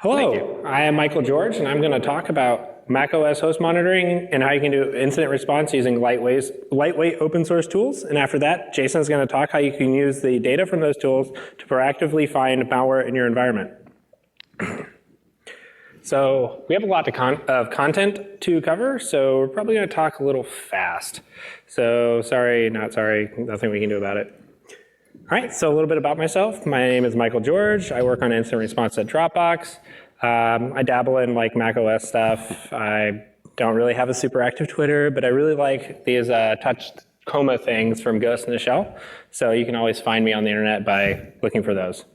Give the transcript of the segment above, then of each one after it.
Hello, I am Michael George, and I'm going to talk about macOS host monitoring and how you can do incident response using lightweight open source tools. And after that, Jason is going to talk how you can use the data from those tools to proactively find malware in your environment. So we have a lot of content to cover, so we're probably going to talk a little fast. So sorry, not sorry, nothing we can do about it. All right, so a little bit about myself. My name is Michael George. I work on incident response at Dropbox. I dabble in like macOS stuff. I don't really have a super active Twitter, but I really like these touch coma things from Ghost in the Shell. So you can always find me on the internet by looking for those.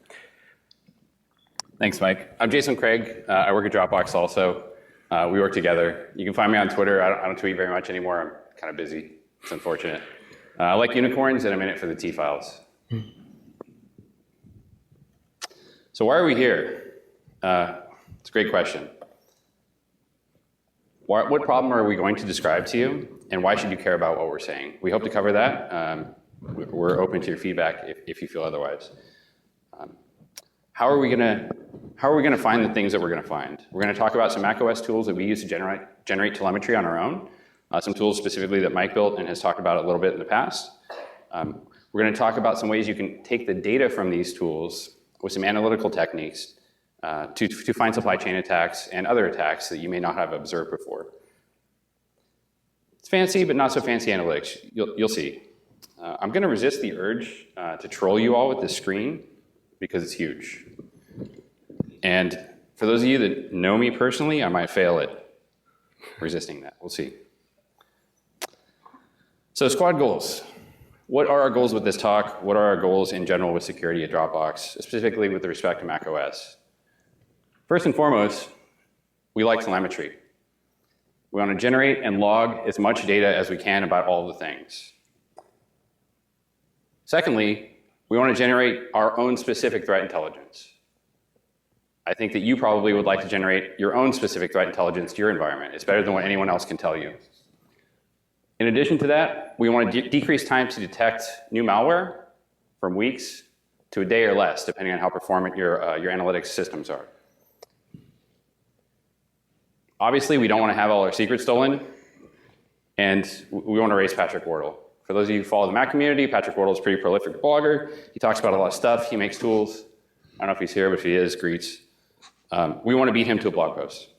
Thanks, Mike. I'm Jason Craig. I work at Dropbox also. We work together. You can find me on Twitter. I don't tweet very much anymore. I'm kind of busy. It's unfortunate. I like unicorns, and I'm in it for the T-files. So why are we here? It's a great question. What problem are we going to describe to you, and why should you care about what we're saying? We hope to cover that. We're open to your feedback if you feel otherwise. How are we going to find the things that we're going to find? We're going to talk about some macOS tools that we use to generate telemetry on our own. Some tools specifically that Mike built and has talked about a little bit in the past. We're going to talk about some ways you can take the data from these tools with some analytical techniques to find supply chain attacks and other attacks that you may not have observed before. It's fancy, but not so fancy analytics. You'll see. I'm going to resist the urge to troll you all with this screen because it's huge. And for those of you that know me personally, I might fail at resisting that. We'll see. So squad goals. What are our goals with this talk? What are our goals in general with security at Dropbox, specifically with respect to macOS? First and foremost, we like telemetry. We want to generate and log as much data as we can about all the things. Secondly, we want to generate our own specific threat intelligence. I think that you probably would like to generate your own specific threat intelligence to your environment. It's better than what anyone else can tell you. In addition to that, we want to decrease time to detect new malware from weeks to a day or less, depending on how performant your analytics systems are. Obviously, we don't want to have all our secrets stolen, and we want to erase Patrick Wardle. For those of you who follow the Mac community, Patrick Wardle is a pretty prolific blogger. He talks about a lot of stuff. He makes tools. I don't know if he's here, but if he is, greets. We want to beat him to a blog post.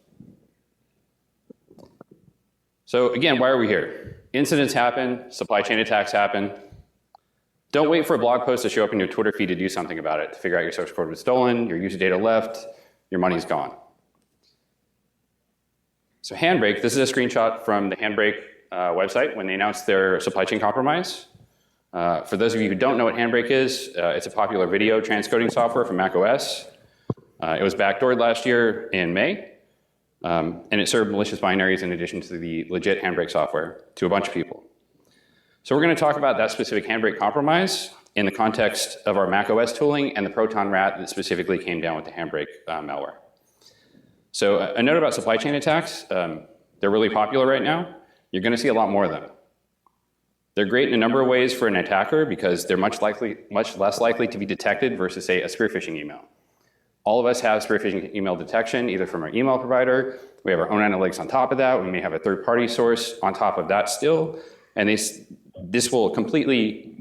So again, why are we here? Incidents happen, supply chain attacks happen. Don't wait for a blog post to show up in your Twitter feed to do something about it, to figure out your source code was stolen, your user data left, your money's gone. So Handbrake, this is a screenshot from the Handbrake website when they announced their supply chain compromise. For those of you who don't know what Handbrake is, it's a popular video transcoding software from macOS. It was backdoored last year in May. And it served malicious binaries in addition to the legit Handbrake software to a bunch of people. So we're going to talk about that specific Handbrake compromise in the context of our macOS tooling and the Proton rat that specifically came down with the Handbrake malware. So a note about supply chain attacks. They're really popular right now. You're going to see a lot more of them. They're great in a number of ways for an attacker because they're much less likely to be detected versus, say, a spear phishing email. All of us have spear phishing email detection, either from our email provider. We have our own analytics on top of that. We may have a third-party source on top of that still. And this will completely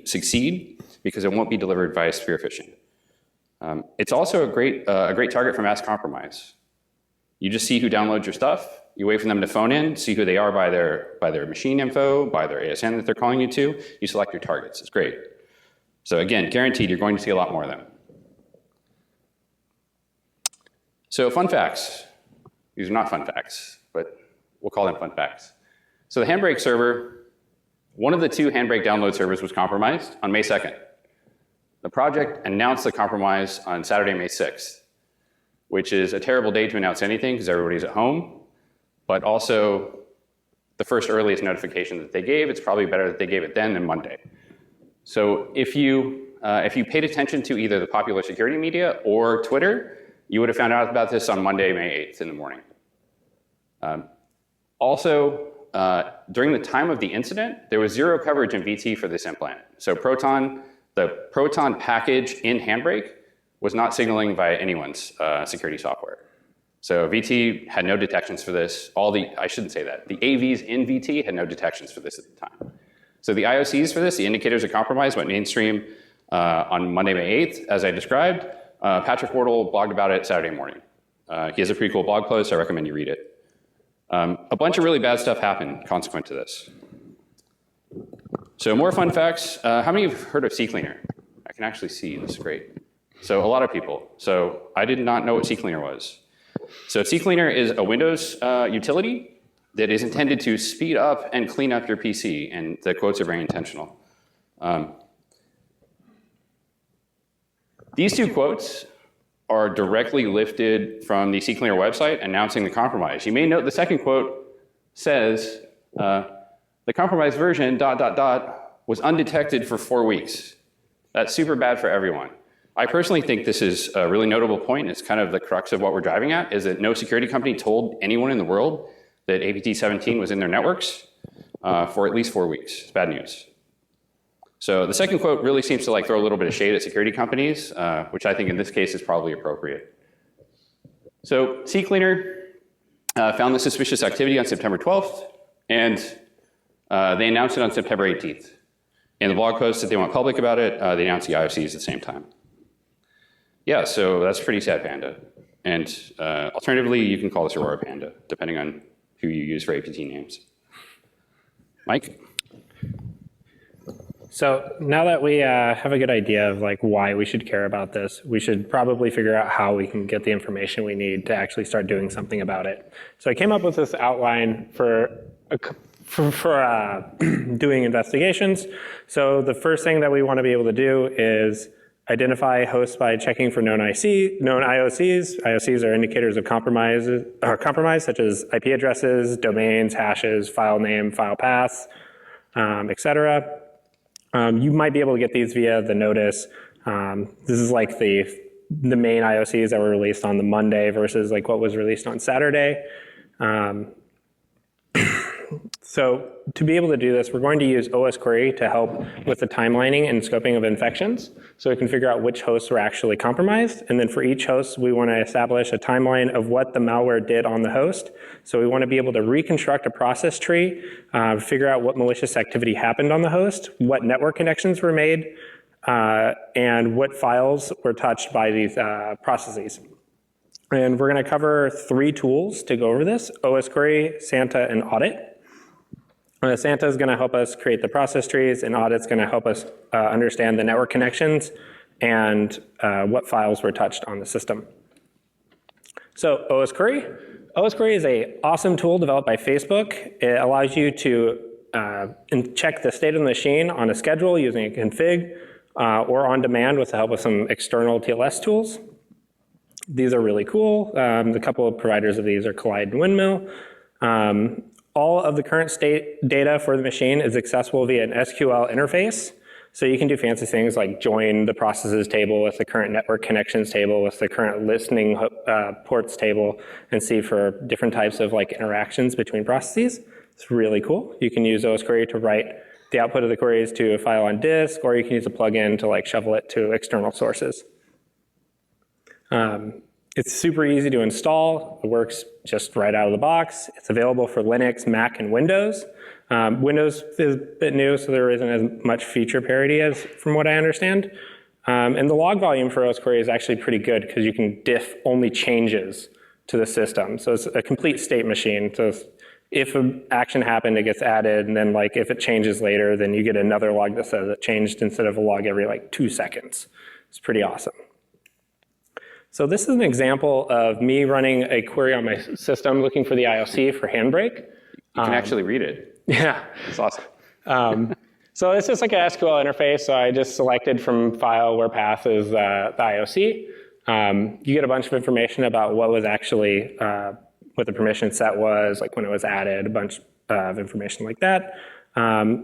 succeed because it won't be delivered via spear phishing. It's also a great target for mass compromise. You just see who downloads your stuff. You wait for them to phone in, see who they are by their machine info, by their ASN that they're calling you to. You select your targets. It's great. So again, guaranteed you're going to see a lot more of them. So fun facts. These are not fun facts, but we'll call them fun facts. So the Handbrake server, one of the two Handbrake download servers was compromised on May 2nd. The project announced the compromise on Saturday, May 6th, which is a terrible day to announce anything because everybody's at home, but also the first earliest notification that they gave, it's probably better that they gave it then than Monday. So if you paid attention to either the popular security media or Twitter, you would have found out about this on Monday, May 8th in the morning. Also, during the time of the incident, there was zero coverage in VT for this implant. So Proton, the Proton package in Handbrake was not signaling via anyone's security software. So VT had no detections for this. I shouldn't say that. The AVs in VT had no detections for this at the time. So the IOCs for this, the indicators of compromise, went mainstream on Monday, May 8th, as I described. Patrick Wardle blogged about it Saturday morning. He has a pretty cool blog post, so I recommend you read it. A bunch of really bad stuff happened consequent to this. So more fun facts. How many of you have heard of CCleaner? I can actually see, this is great. So a lot of people. So I did not know what CCleaner was. So CCleaner is a Windows utility that is intended to speed up and clean up your PC, and the quotes are very intentional. These two quotes are directly lifted from the CCleaner website announcing the compromise. You may note the second quote says, the compromised version, ... was undetected for 4 weeks. That's super bad for everyone. I personally think this is a really notable point. It's kind of the crux of what we're driving at, is that no security company told anyone in the world that APT17 was in their networks for at least 4 weeks. It's bad news. So the second quote really seems to throw a little bit of shade at security companies, which I think in this case is probably appropriate. So CCleaner found the suspicious activity on September 12th, and they announced it on September 18th. In the blog post that they went public about it, they announced the IOCs at the same time. Yeah, so that's pretty sad, Panda. And alternatively, you can call this Aurora Panda, depending on who you use for APT names. Mike? So now that we have a good idea of why we should care about this, we should probably figure out how we can get the information we need to actually start doing something about it. So I came up with this outline for doing investigations. So the first thing that we want to be able to do is identify hosts by checking for known IOCs. IOCs are indicators of compromise, such as IP addresses, domains, hashes, file name, file paths, etc. You might be able to get these via the notice. This is the main IOCs that were released on the Monday versus what was released on Saturday. So to be able to do this, we're going to use OS Query to help with the timelining and scoping of infections, so we can figure out which hosts were actually compromised. And then for each host, we want to establish a timeline of what the malware did on the host. So we want to be able to reconstruct a process tree, figure out what malicious activity happened on the host, what network connections were made, and what files were touched by these processes. And we're going to cover 3 tools to go over this: OS Query, Santa, and Audit. Santa is going to help us create the process trees, and Audit's going to help us understand the network connections and what files were touched on the system. So OS Query. OS Query is an awesome tool developed by Facebook. It allows you to check the state of the machine on a schedule using a config or on demand with the help of some external TLS tools. These are really cool. A couple of providers of these are Collide and Windmill. All of the current state data for the machine is accessible via an SQL interface. So you can do fancy things like join the processes table with the current network connections table with the current listening ports table and see for different types of interactions between processes. It's really cool. You can use OS Query to write the output of the queries to a file on disk, or you can use a plugin to shovel it to external sources. It's super easy to install. It works just right out of the box. It's available for Linux, Mac, and Windows. Windows is a bit new, so there isn't as much feature parity as from what I understand. And the log volume for OS Query is actually pretty good because you can diff only changes to the system. So it's a complete state machine. So if an action happened, it gets added, and then if it changes later, then you get another log that says it changed instead of a log every 2 seconds. It's pretty awesome. So this is an example of me running a query on my system looking for the IOC for Handbrake. You can actually read it. Yeah. It's awesome. So it's just an SQL interface. So I just selected from file where path is the IOC. You get a bunch of information about what was actually, what the permission set was, when it was added, a bunch of information like that.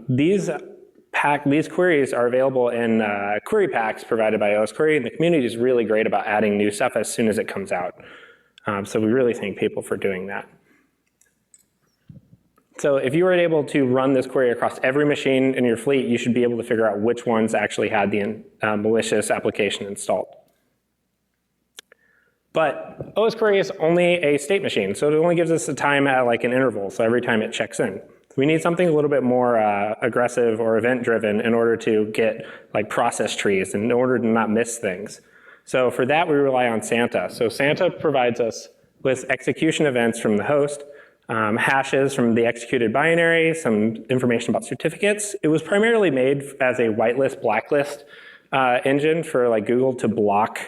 These queries are available in query packs provided by OS Query, and the community is really great about adding new stuff as soon as it comes out. So we really thank people for doing that. So if you were able to run this query across every machine in your fleet, you should be able to figure out which ones actually had the malicious application installed. But OS query is only a state machine, so it only gives us a time at like an interval, so every time it checks in. We need something a little bit more aggressive or event-driven in order to get like process trees and in order to not miss things. So for that, we rely on Santa. So Santa provides us with execution events from the host, hashes from the executed binary, some information about certificates. It was primarily made as a whitelist, blacklist engine for like Google to block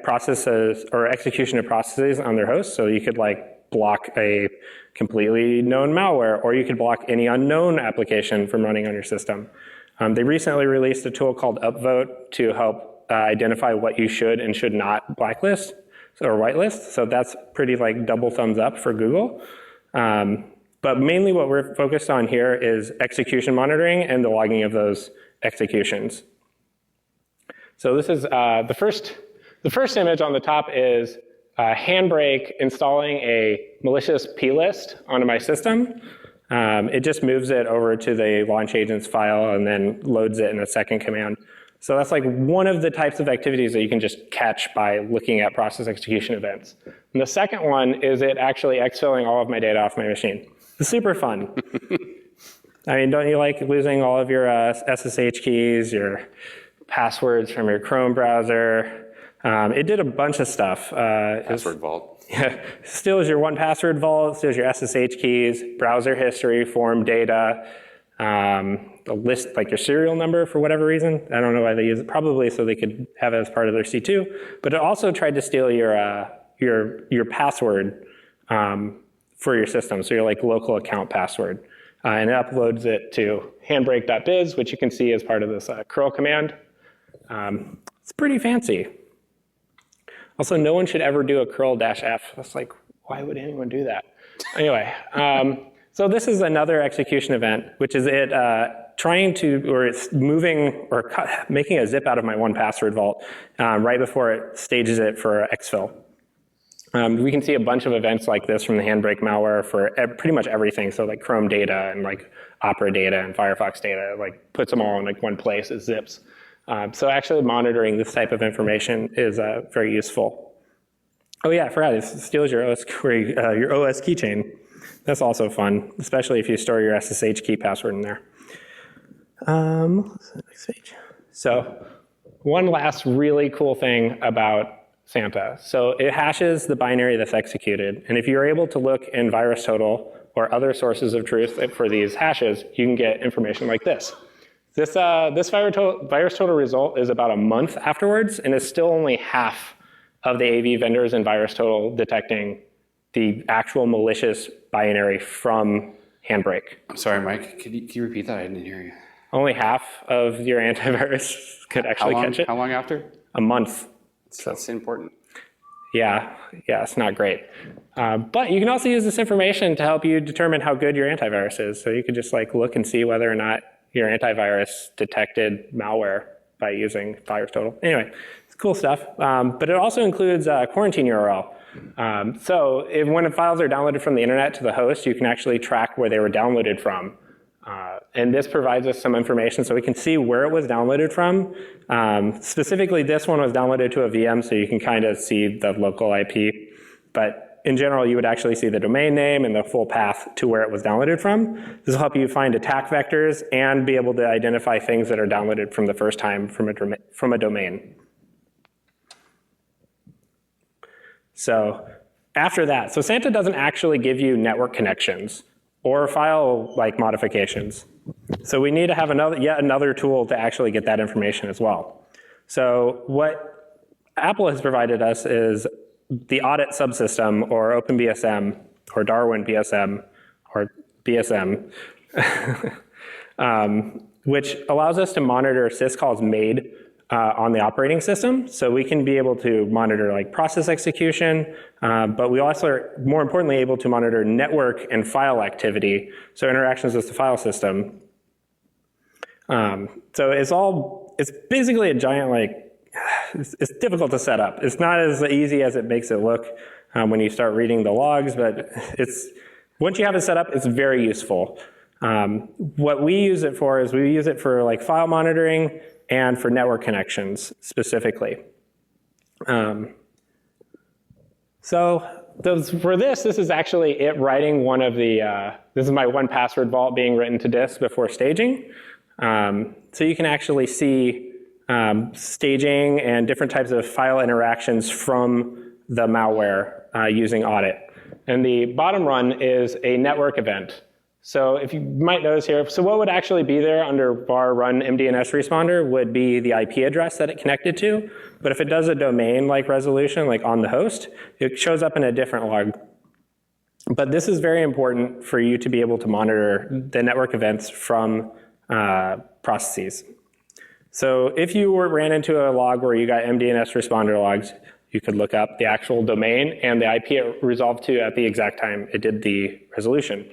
processes or execution of processes on their hosts. So you could like block a completely known malware, or you could block any unknown application from running on your system. They recently released a tool called Upvote to help identify what you should and should not blacklist or whitelist. So that's pretty like double thumbs up for Google. But mainly what we're focused on here is execution monitoring and the logging of those executions. So this is the first image on the top is Handbrake installing a malicious plist onto my system. It just moves it over to the launch agents file and then loads it in a second command. So that's like one of the types of activities that you can just catch by looking at process execution events. And the second one is it actually exfilling all of my data off my machine. It's super fun. I mean, don't you like losing all of your SSH keys, your passwords from your Chrome browser? It did a bunch of stuff. Password vault. Yeah, steals your 1Password vault, steals your SSH keys, browser history, form data, a list like your serial number for whatever reason. I don't know why they use it. Probably so they could have it as part of their C2. But it also tried to steal your password for your system, so your like local account password, and it uploads it to handbrake.biz, which you can see as part of this curl command. It's pretty fancy. Also, no one should ever do a curl-f. That's like, why would anyone do that? Anyway, so this is another execution event, which is it it's moving or making a zip out of my 1Password vault right before it stages it for exfil. We can see a bunch of events like this from the Handbrake malware for pretty much everything. So like Chrome data and like Opera data and Firefox data, like puts them all in like one place, it zips. So actually monitoring this type of information is very useful. Oh yeah, I forgot, it steals your OS keychain. That's also fun, especially if you store your SSH key password in there. Next page. So one last really cool thing about Santa. So it hashes the binary that's executed. And if you're able to look in VirusTotal or other sources of truth for these hashes, you can get information like this. This VirusTotal result is about a month afterwards, and it's still only half of the AV vendors in VirusTotal detecting the actual malicious binary from Handbrake. I'm sorry, Mike. Can you repeat that? I didn't hear you. Only half of your antivirus could actually catch it. How long after? A month. That's important. Yeah, it's not great. But you can also use this information to help you determine how good your antivirus is. So you could just like look and see whether or not your antivirus detected malware by using VirusTotal. Anyway, it's cool stuff. But it also includes quarantine URL. So when files are downloaded from the internet to the host, you can actually track where they were downloaded from. And this provides us some information so we can see where it was downloaded from. Specifically, this one was downloaded to a VM, so you can kind of see the local IP. But in general, you would actually see the domain name and the full path to where it was downloaded from. This will help you find attack vectors and be able to identify things that are downloaded from the first time from a domain. So after that, so Santa doesn't actually give you network connections or file like modifications. So we need to have yet another tool to actually get that information as well. So what Apple has provided us is the Audit subsystem, or OpenBSM, or Darwin BSM, or BSM, which allows us to monitor syscalls made on the operating system. So we can be able to monitor like process execution, but we also are more importantly able to monitor network and file activity, so interactions with the file system. So it's basically a giant it's difficult to set up. It's not as easy as it makes it look when you start reading the logs, but once you have it set up, it's very useful. What we use it for is we use it for like file monitoring and for network connections specifically. So for this is actually it writing one of the, this is my 1Password vault being written to disk before staging. So you can actually see staging and different types of file interactions from the malware using Audit. And the bottom run is a network event. So if you might notice here, so what would actually be there under var run MDNS responder would be the IP address that it connected to. But if it does a domain-like resolution, like on the host, it shows up in a different log. But this is very important for you to be able to monitor the network events from processes. So if you ran into a log where you got MDNS responder logs, you could look up the actual domain and the IP it resolved to at the exact time it did the resolution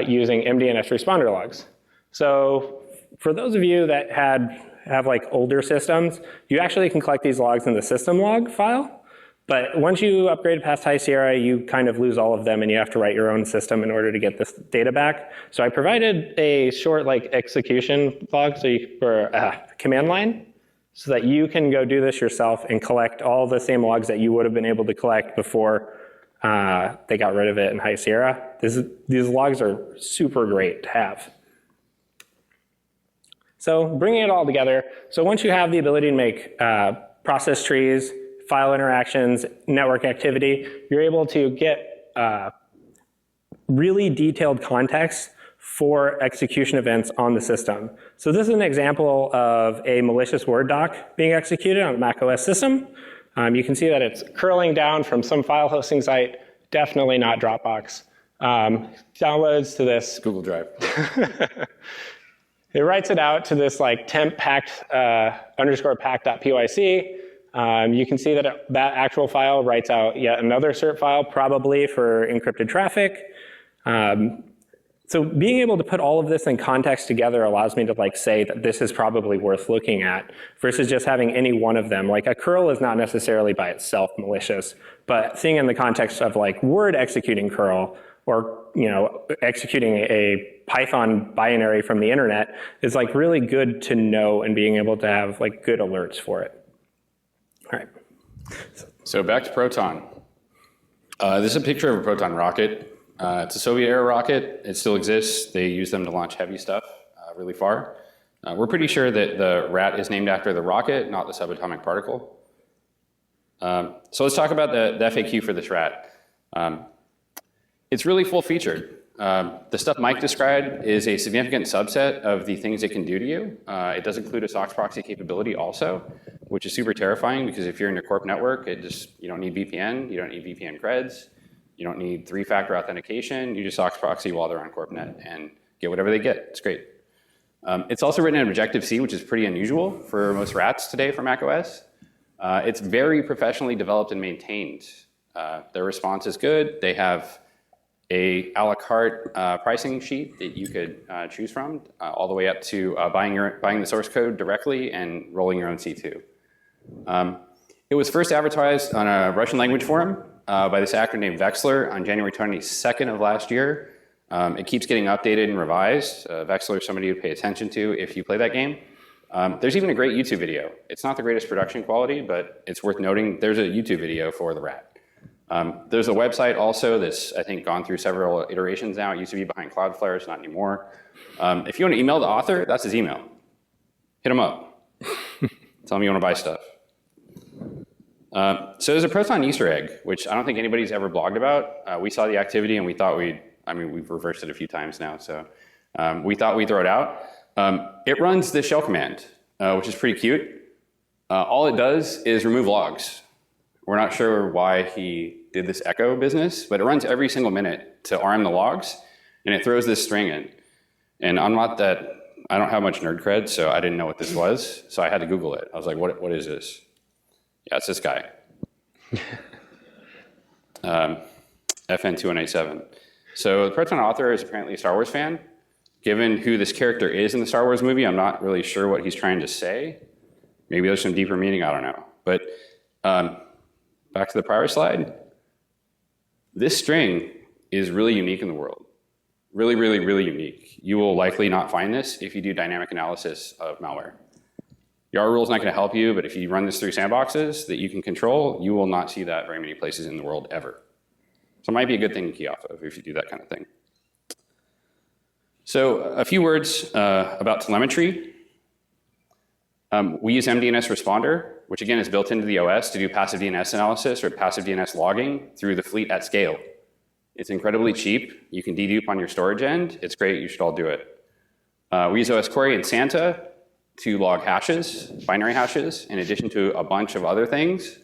using MDNS responder logs. So for those of you that have like older systems, you actually can collect these logs in the system log file. But once you upgrade past High Sierra, you kind of lose all of them and you have to write your own system in order to get this data back. So I provided a short like execution log for command line so that you can go do this yourself and collect all the same logs that you would have been able to collect before they got rid of it in High Sierra. These logs are super great to have. So bringing it all together, so once you have the ability to make process trees, file interactions, network activity, you're able to get really detailed context for execution events on the system. So this is an example of a malicious Word doc being executed on a macOS system. You can see that it's curling down from some file hosting site, definitely not Dropbox. Downloads to this Google Drive. It writes it out to this like temp packed underscore pack.pyc. You can see that that actual file writes out yet another cert file, probably for encrypted traffic. So being able to put all of this in context together allows me to like say that this is probably worth looking at versus just having any one of them. Like a curl is not necessarily by itself malicious, but seeing in the context of like Word executing curl or executing a Python binary from the internet is like really good to know and being able to have like good alerts for it. All right. So back to Proton. This is a picture of a Proton rocket. It's a Soviet-era rocket. It still exists. They use them to launch heavy stuff really far. We're pretty sure that the rat is named after the rocket, not the subatomic particle. So let's talk about the FAQ for this rat. It's really full-featured. The stuff Mike described is a significant subset of the things it can do to you. It does include a SOX proxy capability also, which is super terrifying because if you're in your corp network, you don't need VPN, you don't need VPN creds, you don't need 3-factor authentication, you just SOX proxy while they're on CorpNet and get whatever they get. It's great. It's also written in Objective-C, which is pretty unusual for most rats today for macOS. It's very professionally developed and maintained. Their response is good. They have a la carte pricing sheet that you could choose from, all the way up to buying the source code directly and rolling your own C2. It was first advertised on a Russian language forum by this actor named Vexler on January 22nd of last year. It keeps getting updated and revised. Vexler is somebody to pay attention to if you play that game. There's even a great YouTube video. It's not the greatest production quality, but it's worth noting there's a YouTube video for the rat. There's a website also that's, I think, gone through several iterations now. It used to be behind Cloudflare, it's not anymore. If you want to email the author, that's his email. Hit him up. Tell him you want to buy stuff. So there's a Proton Easter egg, which I don't think anybody's ever blogged about. We saw the activity and we thought we've reversed it a few times now, so we thought we'd throw it out. It runs the shell command, which is pretty cute. All it does is remove logs. We're not sure why he did this echo business, but it runs every single minute to arm the logs, and it throws this string in. And I don't have much nerd cred, so I didn't know what this was, so I had to Google it. I was like, what is this? Yeah, it's this guy. FN2187. So the Proton author is apparently a Star Wars fan. Given who this character is in the Star Wars movie, I'm not really sure what he's trying to say. Maybe there's some deeper meaning, I don't know. But back to the prior slide. This string is really unique in the world. Really, really, really unique. You will likely not find this if you do dynamic analysis of malware. The R rule is not going to help you, but if you run this through sandboxes that you can control, you will not see that very many places in the world ever. So it might be a good thing to key off of if you do that kind of thing. So a few words about telemetry. We use MDNS Responder, which again is built into the OS to do passive DNS analysis or passive DNS logging through the fleet at scale. It's incredibly cheap. You can dedupe on your storage end. It's great. You should all do it. We use OS Query and Santa to log hashes, binary hashes, in addition to a bunch of other things,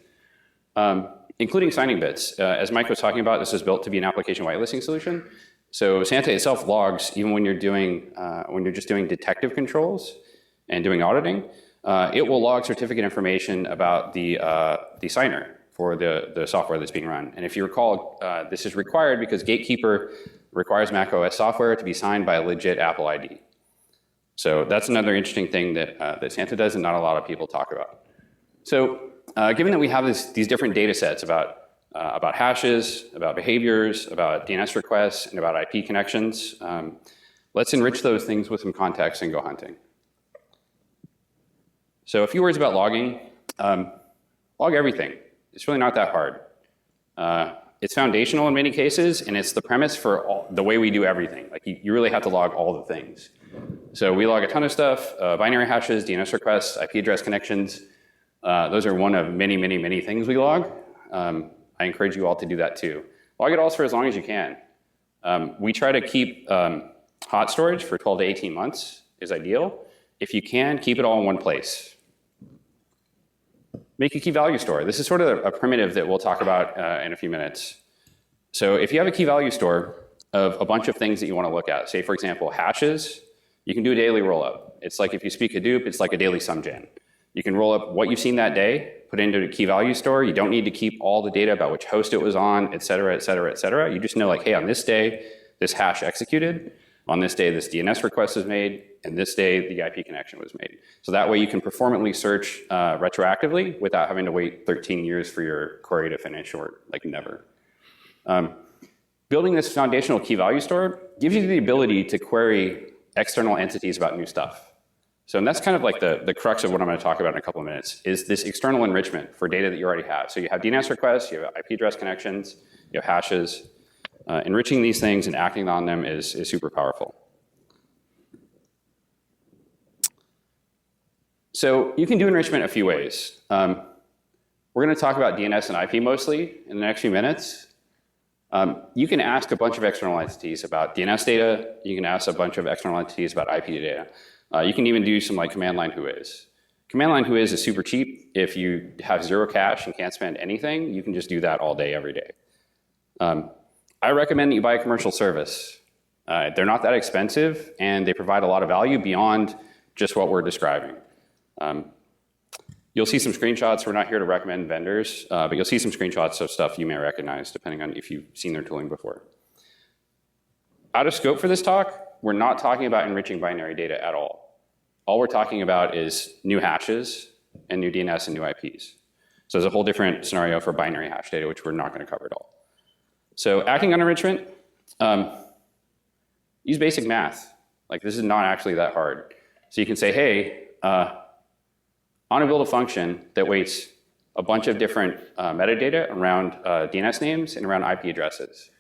including signing bits. As Mike was talking about, this was built to be an application whitelisting solution. So Santa itself logs even when you're just doing detective controls and doing auditing. It will log certificate information about the signer for the software that's being run. And if you recall, this is required because Gatekeeper requires macOS software to be signed by a legit Apple ID. So that's another interesting thing that Santa does and not a lot of people talk about. So given that we have these different data sets about hashes, about behaviors, about DNS requests, and about IP connections, let's enrich those things with some context and go hunting. So a few words about logging. Log everything. It's really not that hard. It's foundational in many cases, and it's the premise for the way we do everything. Like you really have to log all the things. So we log a ton of stuff, binary hashes, DNS requests, IP address connections. Those are one of many, many, many things we log. I encourage you all to do that too. Log it all for as long as you can. We try to keep hot storage for 12 to 18 months is ideal. If you can, keep it all in one place. Make a key value store. This is sort of a primitive that we'll talk about in a few minutes. So if you have a key value store of a bunch of things that you want to look at, say for example hashes, you can do a daily rollup. It's like if you speak Hadoop, it's like a daily sumgen. You can roll up what you've seen that day, put it into a key value store. You don't need to keep all the data about which host it was on, et cetera, et cetera, et cetera. You just know like, hey, on this day, this hash executed. On this day, this DNS request was made. And this day, the IP connection was made. So that way you can performantly search retroactively without having to wait 13 years for your query to finish or like never. Building this foundational key value store gives you the ability to query external entities about new stuff. So and that's kind of like the crux of what I'm going to talk about in a couple of minutes, is this external enrichment for data that you already have. So you have DNS requests, you have IP address connections, you have hashes. Enriching these things and acting on them is super powerful. So you can do enrichment a few ways. We're going to talk about DNS and IP mostly in the next few minutes. You can ask a bunch of external entities about DNS data. You can ask a bunch of external entities about IP data. You can even do some like command line whois. Command line whois is super cheap. If you have zero cache and can't spend anything, you can just do that all day, every day. I recommend that you buy a commercial service. They're not that expensive, and they provide a lot of value beyond just what we're describing. You'll see some screenshots. We're not here to recommend vendors, but you'll see some screenshots of stuff you may recognize, depending on if you've seen their tooling before. Out of scope for this talk, we're not talking about enriching binary data at all. All we're talking about is new hashes and new DNS and new IPs. So there's a whole different scenario for binary hash data, which we're not going to cover at all. So acting on enrichment, use basic math. Like this is not actually that hard. So you can say, hey, I want to build a function that weights a bunch of different metadata around DNS names and around IP addresses.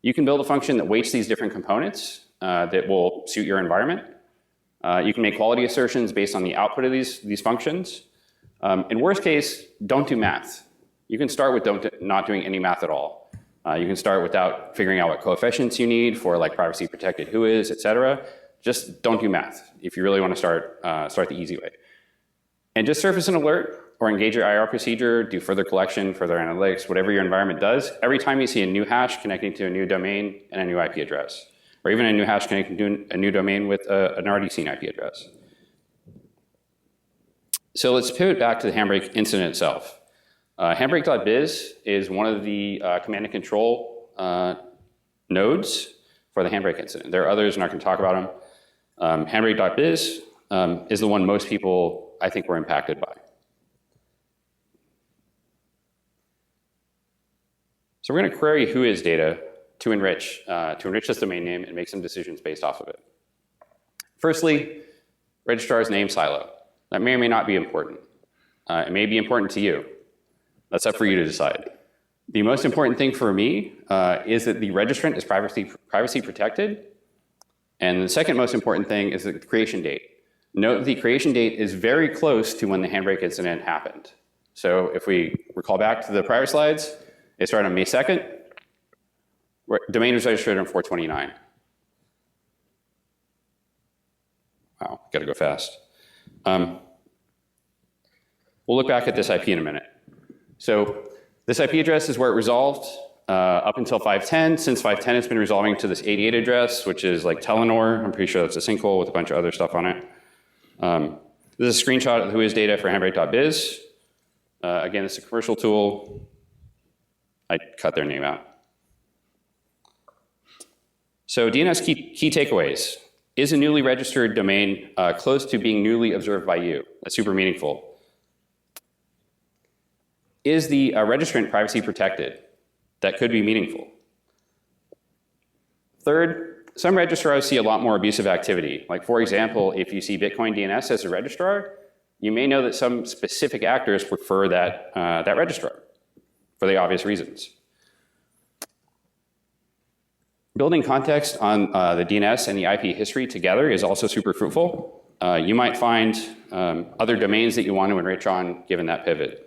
You can build a function that weights these different components that will suit your environment. You can make quality assertions based on the output of these functions. In worst case, don't do math. You can start with not doing any math at all. You can start without figuring out what coefficients you need for like privacy protected whois, et cetera. Just don't do math if you really want to start the easy way. And just surface an alert or engage your IR procedure, do further collection, further analytics, whatever your environment does. Every time you see a new hash connecting to a new domain and a new IP address, or even a new hash connecting to a new domain with an already seen IP address. So let's pivot back to the Handbrake incident itself. Handbrake.biz is one of the command and control nodes for the Handbrake incident. There are others, I'm not going to talk about them. Handbrake.biz is the one most people, I think, were impacted by. So we're going to query whois data to enrich this domain name and make some decisions based off of it. Firstly, registrar's name silo. That may or may not be important. It may be important to you. That's up for you to decide. The most important thing for me is that the registrant is privacy protected. And the second most important thing is the creation date. Note the creation date is very close to when the Handbrake incident happened. So if we recall back to the prior slides, it started on May 2nd. Domain was registered on 4/29. Wow, gotta go fast. We'll look back at this IP in a minute. So this IP address is where it resolved up until 510. Since 510, it's been resolving to this 88 address, which is like Telenor. I'm pretty sure that's a sinkhole with a bunch of other stuff on it. This is a screenshot of the whois data for handbrake.biz. Again, it's a commercial tool. I cut their name out. So DNS key takeaways. Is a newly registered domain close to being newly observed by you? That's super meaningful. Is the registrant privacy protected? That could be meaningful. Third, some registrars see a lot more abusive activity. Like for example, if you see Bitcoin DNS as a registrar, you may know that some specific actors prefer that, that registrar for the obvious reasons. Building context on the DNS and the IP history together is also super fruitful. You might find other domains that you want to enrich on given that pivot.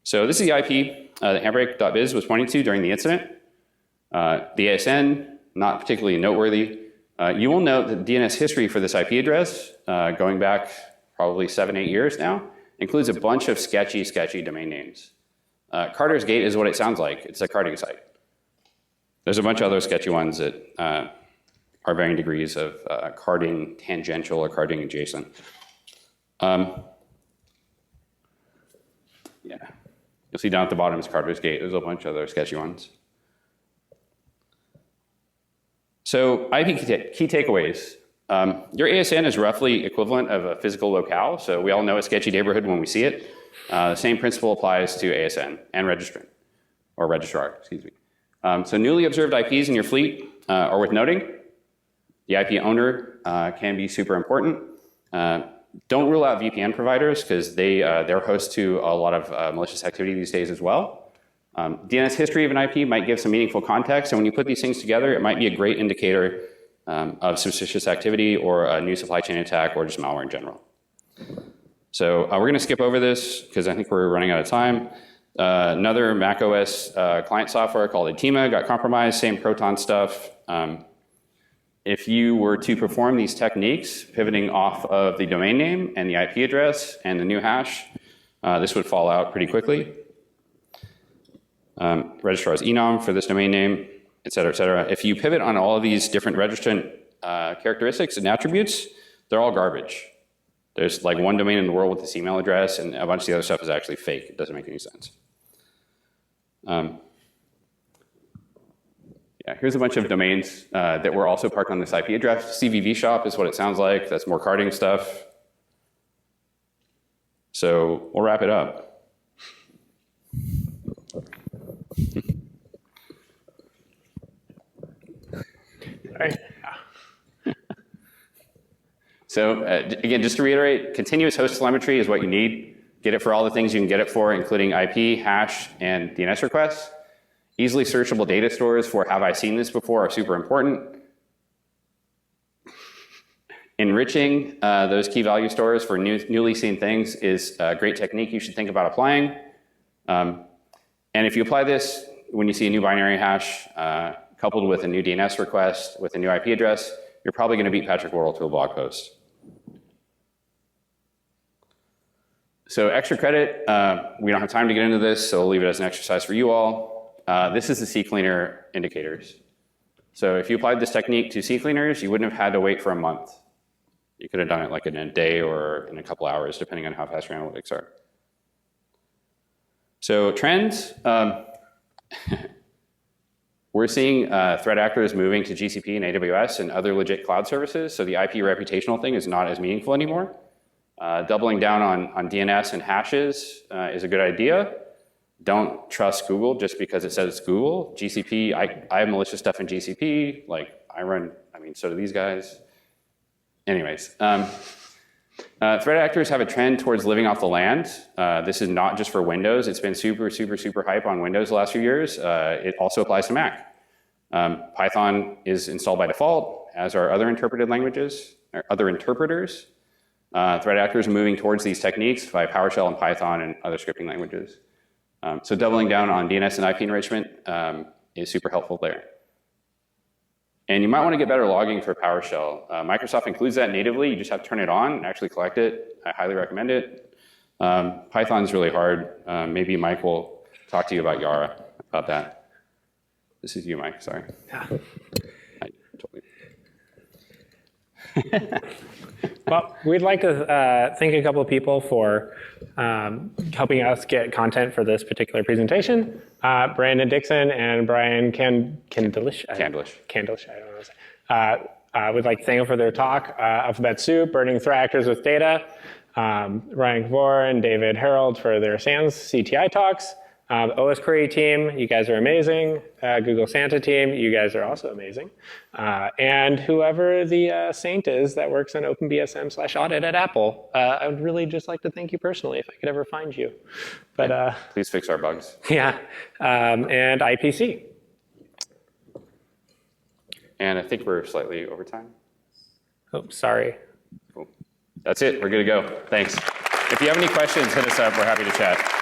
So this is the IP that handbrake.biz was pointing to during the incident. The ASN, not particularly noteworthy. You will note that the DNS history for this IP address, going back probably 7, 8 years now, includes a bunch of sketchy domain names. Carter's Gate is what it sounds like. It's a carding site. There's a bunch of other sketchy ones that are varying degrees of carding tangential or carding adjacent. Yeah, you'll see down at the bottom is Carter's Gate. There's a bunch of other sketchy ones. So IP key takeaways. Your ASN is roughly equivalent of a physical locale, so we all know a sketchy neighborhood when we see it. The same principle applies to ASN and registrant, or registrar, excuse me. So newly observed IPs in your fleet are worth noting. The IP owner can be super important. Don't rule out VPN providers because they're host to a lot of malicious activity these days as well. DNS history of an IP might give some meaningful context, and when you put these things together, it might be a great indicator of suspicious activity or a new supply chain attack or just malware in general. So we're going to skip over this because I think we're running out of time. Another macOS client software called Atima got compromised, same Proton stuff. If you were to perform these techniques, pivoting off of the domain name and the IP address and the new hash, this would fall out pretty quickly. Registrar's enum for this domain name, et cetera, et cetera. If you pivot on all of these different registrant characteristics and attributes, they're all garbage. There's like one domain in the world with this email address, and a bunch of the other stuff is actually fake. It doesn't make any sense. Yeah, here's a bunch of domains that were also parked on this IP address. CVV shop is what it sounds like. That's more carding stuff. So we'll wrap it up. So again, just to reiterate, continuous host telemetry is what you need. Get it for all the things you can get it for, including IP, hash, and DNS requests. Easily searchable data stores for have I seen this before are super important. Enriching those key value stores for newly seen things is a great technique you should think about applying. And if you apply this when you see a new binary hash coupled with a new DNS request with a new IP address, you're probably going to beat Patrick Worrell to a blog post. So extra credit, we don't have time to get into this, so I'll leave it as an exercise for you all. This is the CCleaner indicators. So if you applied this technique to CCleaners, you wouldn't have had to wait for a month. You could have done it like in a day or in a couple hours, depending on how fast your analytics are. So trends, we're seeing threat actors moving to GCP and AWS and other legit cloud services, so the IP reputational thing is not as meaningful anymore. Doubling down on DNS and hashes is a good idea. Don't trust Google just because it says it's Google. GCP, I have malicious stuff in GCP, like so do these guys. Anyways, Threat actors have a trend towards living off the land. This is not just for Windows. It's been super, super, super hype on Windows the last few years. It also applies to Mac. Python is installed by default, as are other interpreted languages, or other interpreters. Threat actors are moving towards these techniques by PowerShell and Python and other scripting languages. So doubling down on DNS and IP enrichment is super helpful there. And you might want to get better logging for PowerShell. Microsoft includes that natively. You just have to turn it on and actually collect it. I highly recommend it. Python's really hard. Maybe Mike will talk to you about Yara, about that. This is you, Mike, sorry. Yeah. Totally. Well, we'd like to thank a couple of people for helping us get content for this particular presentation. Brandon Dixon and Brian Candlish. I don't know what to say. We'd like to thank them for their talk. Alphabet Soup, Burning Threat Actors with Data. Ryan Kavor and David Harold for their SANS CTI talks. OS Query team, you guys are amazing. Google Santa team, you guys are also amazing. And whoever the saint is that works on OpenBSM/audit at Apple, I would really just like to thank you personally if I could ever find you. But please fix our bugs. yeah, and IPC. And I think we're slightly over time. Oh, sorry. Cool. That's it. We're good to go. Thanks. If you have any questions, hit us up. We're happy to chat.